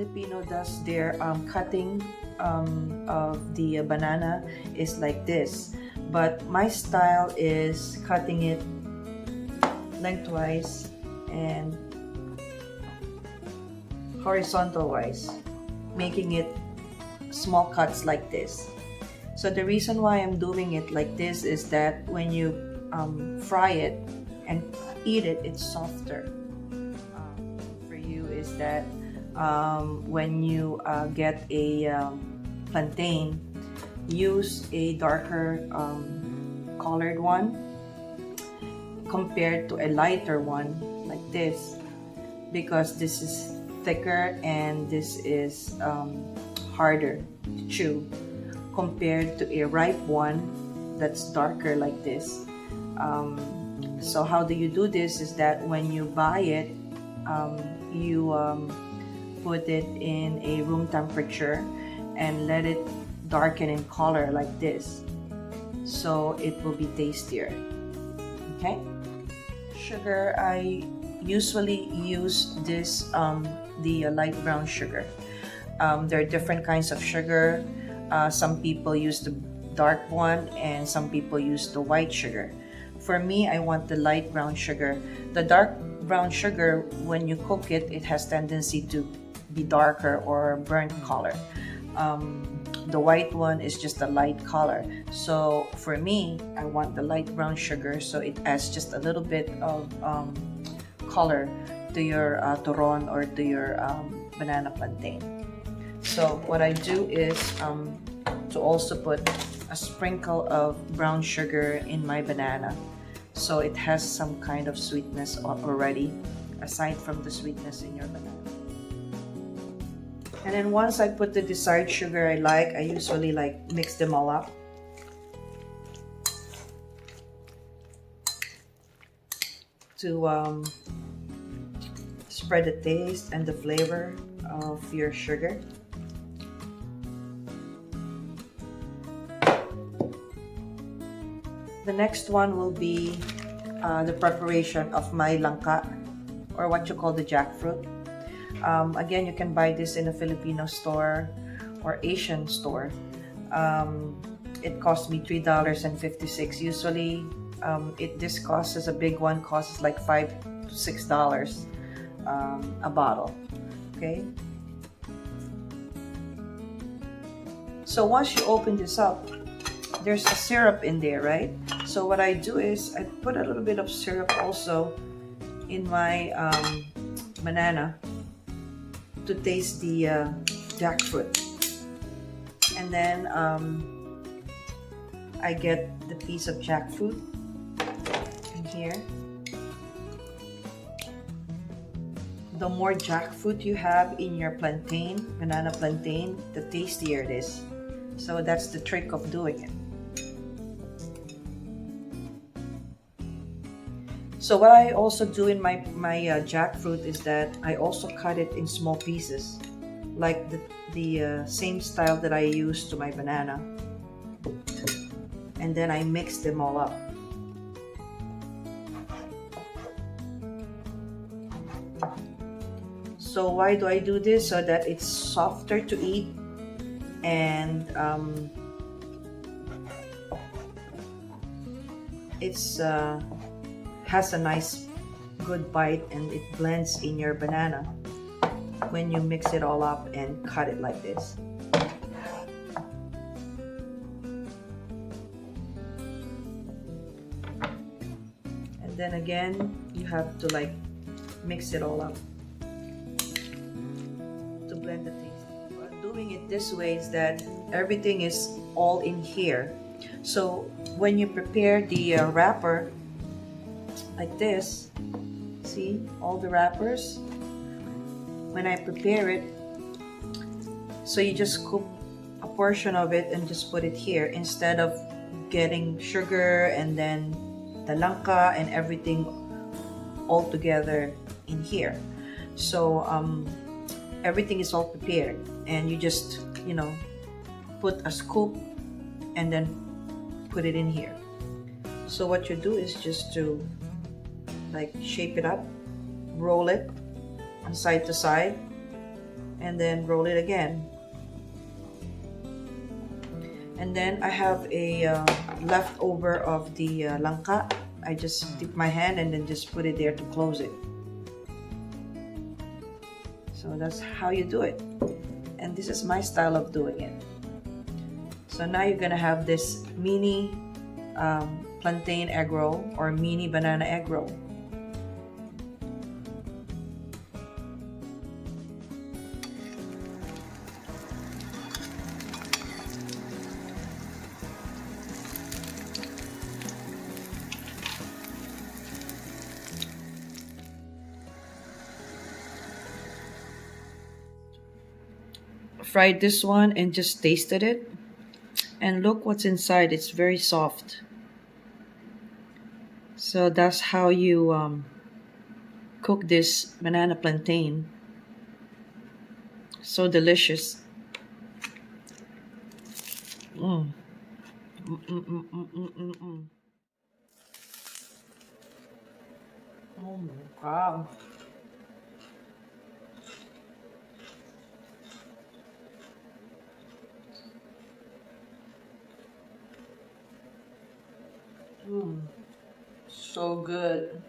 Filipino does their cutting of the banana is like this, but my style is cutting it lengthwise and horizontal wise, making it small cuts like this. So the reason why I'm doing it like this is that when you fry it and eat it, it's softer. For you is that when you get a plantain, use a darker colored one compared to a lighter one like this, because this is thicker and this is harder to chew compared to a ripe one that's darker like this. So how do you do this is that when you buy it, you put it in a room temperature and let it darken in color like this, so it will be tastier. Okay, sugar, I usually use this the light brown sugar. There are different kinds of sugar. Some people use the dark one and some people use the white sugar. For me, I want the light brown sugar. The dark brown sugar, when you cook it, it has tendency to be darker or burnt color. The white one is just a light color. So for me, I want the light brown sugar, so it adds just a little bit of color to your turon or to your banana plantain. So what I do is to also put a sprinkle of brown sugar in my banana, so it has some kind of sweetness already, aside from the sweetness in your banana. And then once I put the desired sugar I usually mix them all up. To spread the taste and the flavor of your sugar. The next one will be the preparation of my langka, or what you call the jackfruit. Again, you can buy this in a Filipino store or Asian store. It cost me $3.56. Usually, this costs, as a big one, costs like $5 to $6 a bottle. Okay. So once you open this up, there's a syrup in there, right? So what I do is I put a little bit of syrup also in my banana to taste the jackfruit. And then I get the piece of jackfruit in here. The more jackfruit you have in your plantain, banana plantain, the tastier it is. So that's the trick of doing it. So what I also do in my jackfruit is that I also cut it in small pieces, like the same style that I use to my banana. And then I mix them all up. So why do I do this? So that it's softer to eat, and it's has a nice good bite, and it blends in your banana when you mix it all up and cut it like this. And then again, you have to mix it all up to blend the taste. Doing it this way is that everything is all in here. So when you prepare the wrapper like this, see all the wrappers, when I prepare it, so you just scoop a portion of it and just put it here, instead of getting sugar and then the langka and everything all together in here. So everything is all prepared, and you just put a scoop and then put it in here. So what you do is just to shape it up, roll it on side to side, and then roll it again. And then I have a leftover of the langka. I just dip my hand and then just put it there to close it. So that's how you do it. And this is my style of doing it. So now you're gonna have this mini plantain egg roll or mini banana egg roll. Fried this one and just tasted it, and look what's inside. It's very soft. So that's how you cook this banana plantain. So delicious. Mm. Mm, mm, mm, mm, mm, mm, mm. Oh my god. Mm. So good.